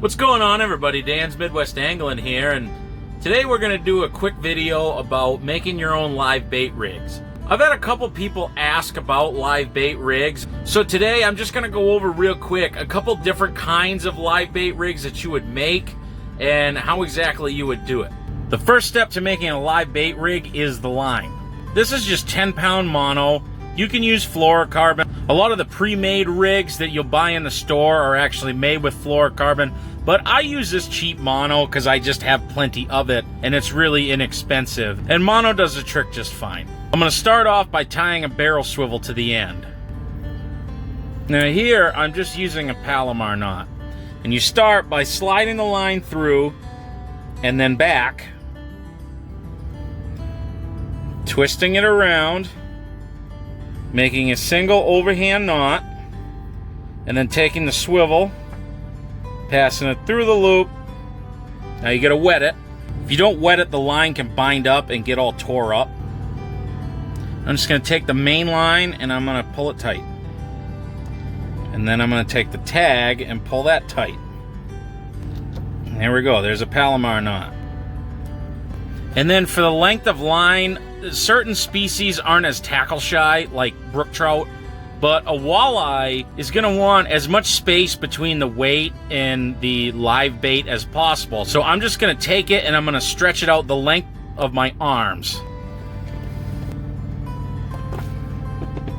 What's going on, everybody? Dan's Midwest Angling here, and today we're going to do a quick video about making your own live bait rigs. I've had a couple people ask about live bait rigs, so today I'm just going to go over real quick a couple different kinds of live bait rigs that you would make and how exactly you would do it. The first step to making a live bait rig is the line. This is just 10-pound mono. You can use fluorocarbon. A lot of the pre-made rigs that you'll buy in the store are actually made with fluorocarbon, but I use this cheap mono because I just have plenty of it and it's really inexpensive. And mono does the trick just fine. I'm going to start off by tying a barrel swivel to the end. Now here, I'm just using a Palomar knot. And you start by sliding the line through and then back, twisting it around, making a single overhand knot, and then taking the swivel, passing it through the loop. Now you gotta wet it. If you don't wet it, the line can bind up and get all tore up. I'm just gonna take the main line and I'm gonna pull it tight. And then I'm gonna take the tag and pull that tight. And there we go, there's a Palomar knot. And then for the length of line, certain species aren't as tackle shy, like brook trout, but a walleye is going to want as much space between the weight and the live bait as possible. So I'm just going to take it and I'm going to stretch it out the length of my arms.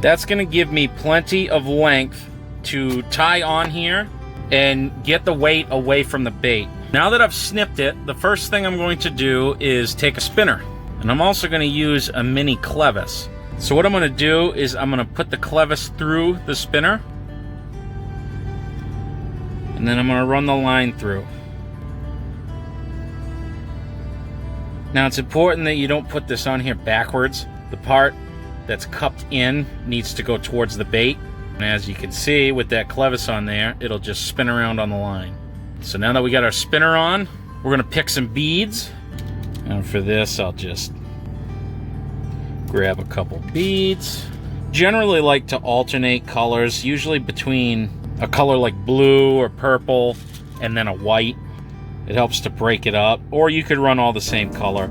That's going to give me plenty of length to tie on here and get the weight away from the bait. Now that I've snipped it, the first thing I'm going to do is take a spinner. And I'm also going to use a mini clevis. So what I'm going to do is I'm going to put the clevis through the spinner. And then I'm going to run the line through. Now it's important that you don't put this on here backwards. The part that's cupped in needs to go towards the bait. And as you can see with that clevis on there, it'll just spin around on the line. So now that we got our spinner on, we're going to pick some beads. And for this, I'll just grab a couple beads. Generally like to alternate colors, usually between a color like blue or purple and then a white. It helps to break it up. Or you could run all the same color.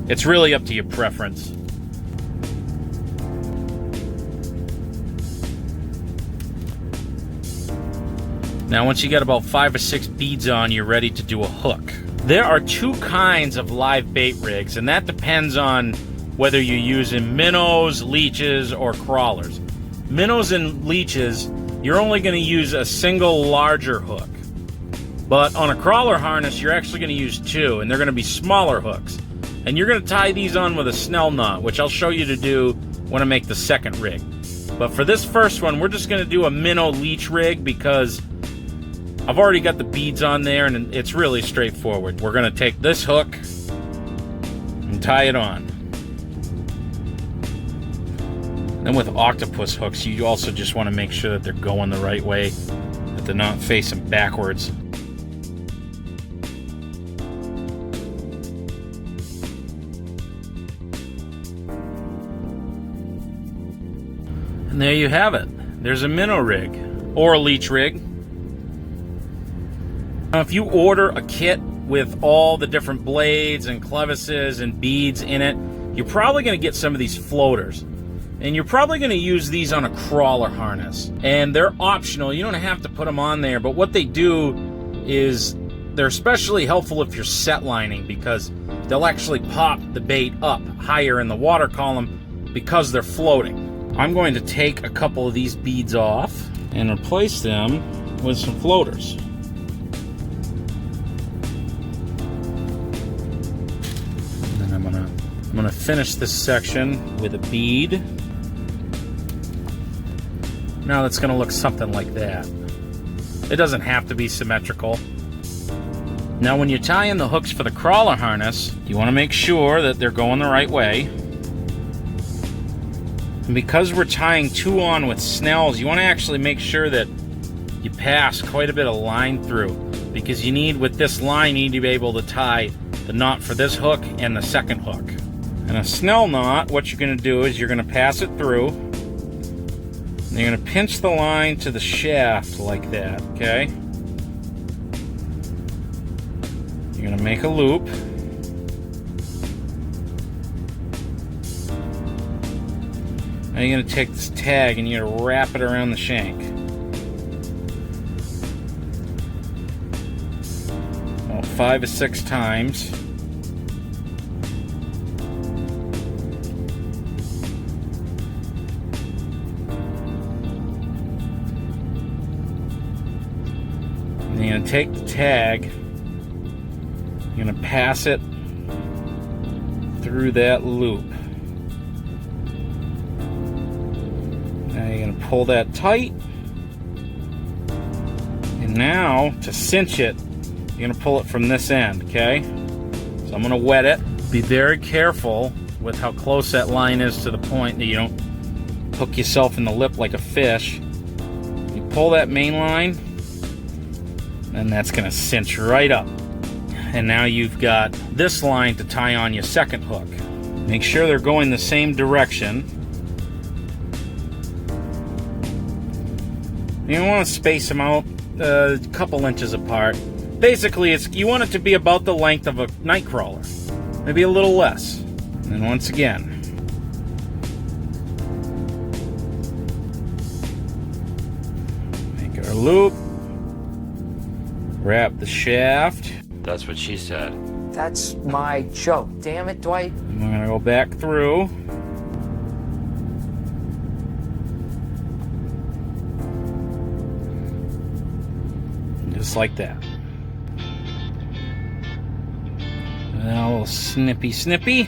It's really up to your preference. Now once you got about 5 or 6 beads on, you're ready to do a hook. There are two kinds of live bait rigs, and that depends on whether you're using minnows, leeches, or crawlers. Minnows and leeches, you're only going to use a single larger hook. But on a crawler harness, you're actually going to use 2, and they're going to be smaller hooks. And you're going to tie these on with a snell knot, which I'll show you to do when I make the second rig. But for this first one, we're just going to do a minnow leech rig because I've already got the beads on there and it's really straightforward. We're going to take this hook and tie it on. Then with octopus hooks, you also just want to make sure that they're going the right way, that they're not facing backwards. And there you have it. There's a minnow rig or a leech rig. Now, if you order a kit with all the different blades and clevises and beads in it, you're probably going to get some of these floaters. And you're probably going to use these on a crawler harness. And they're optional. You don't have to put them on there. But what they do is they're especially helpful if you're set lining because they'll actually pop the bait up higher in the water column because they're floating. I'm going to take a couple of these beads off and replace them with some floaters. I'm going to finish this section with a bead. Now that's going to look something like that. It doesn't have to be symmetrical. Now when you're tying the hooks for the crawler harness, you want to make sure that they're going the right way. And because we're tying 2 on with snells, you want to actually make sure that you pass quite a bit of line through. Because you need, with this line, you need to be able to tie the knot for this hook and the second hook. And a snell knot, what you're going to do is you're going to pass it through. And you're going to pinch the line to the shaft like that, okay? You're gonna make a loop. Now you're gonna take this tag and you're gonna wrap it around the shank. About 5 or 6 times. And you're gonna take the tag, you're gonna pass it through that loop. Now you're gonna pull that tight. And now, to cinch it, you're gonna pull it from this end, okay? So I'm gonna wet it. Be very careful with how close that line is to the point that you don't hook yourself in the lip like a fish. You pull that main line, and that's gonna cinch right up. And now you've got this line to tie on your second hook. Make sure they're going the same direction. You don't want to space them out a couple inches apart. Basically, you want it to be about the length of a night crawler, maybe a little less. And then once again, make our loop, wrap the shaft. That's what she said. That's my joke. Damn it, Dwight. And we're gonna go back through. Just like that. Now a little snippy.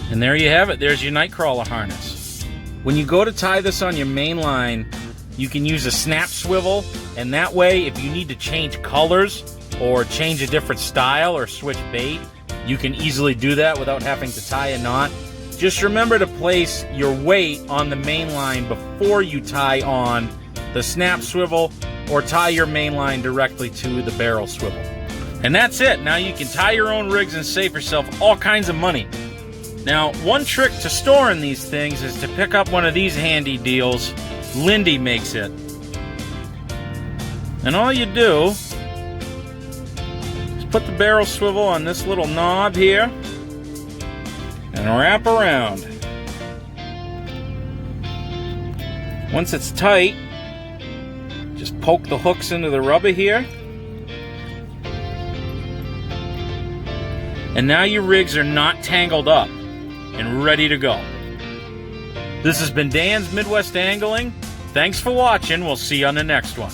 And there you have it. There's your nightcrawler harness. When you go to tie this on your main line, you can use a snap swivel, and that way, if you need to change colors or change a different style or switch bait, you can easily do that without having to tie a knot. Just remember to place your weight on the main line before you tie on the snap swivel or tie your main line directly to the barrel swivel. And that's it. Now you can tie your own rigs and save yourself all kinds of money. Now, one trick to storing these things is to pick up one of these handy deals. Lindy makes it. And all you do is put the barrel swivel on this little knob here and wrap around. Once it's tight, just poke the hooks into the rubber here. And now your rigs are not tangled up and ready to go. This has been Dan's Midwest Angling. Thanks for watching. We'll see you on the next one.